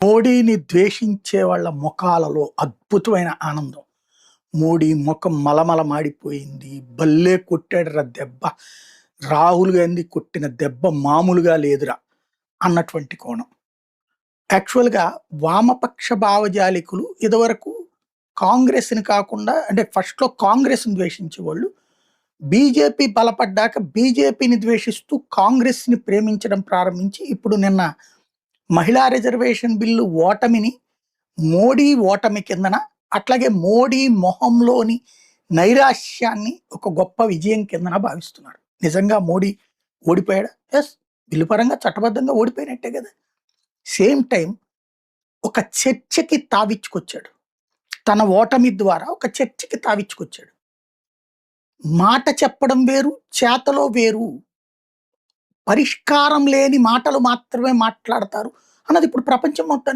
మోడీని ద్వేషించే వాళ్ళ ముఖాలలో అద్భుతమైన ఆనందం. మోడీ ముఖం మలమల మాడిపోయింది. భల్లే కొట్టాడురా దెబ్బ. రాహుల్ గాంధీ కొట్టిన దెబ్బ మామూలుగా లేదురా అన్నటువంటి కోణం. యాక్చువల్‌గా వామపక్ష భావజాలికులు ఇదివరకు కాంగ్రెస్‌ని కాకుండా అంటే ఫస్ట్‌లో కాంగ్రెస్‌ని ద్వేషించేవాళ్ళు. బీజేపీ బలపడ్డాక బీజేపీని ద్వేషిస్తూ కాంగ్రెస్‌ని ప్రేమించడం ప్రారంభించి ఇప్పుడు నిన్న మహిళా రిజర్వేషన్ బిల్లు ఓటమిని మోడీ ఓటమి కిందన, అట్లాగే మోడీ మొహంలోని నైరాశ్యాన్ని ఒక గొప్ప విజయం కిందన భావిస్తున్నారు. నిజంగా మోడీ ఓడిపోయాడా? యెస్. బిల్లు పరంగా చట్టబద్ధంగా ఓడిపోయినట్టే కదా! సేమ్ టైం ఒక చర్చకి తావిచ్చుకొచ్చాడు. తన ఓటమి ద్వారా ఒక చర్చకి తావిచ్చుకొచ్చాడు. మాట చెప్పడం వేరు, చేతలో వేరు. పరిష్కారం లేని మాటలు మాత్రమే మాట్లాడతారు అన్నది ఇప్పుడు ప్రపంచం మొత్తానికి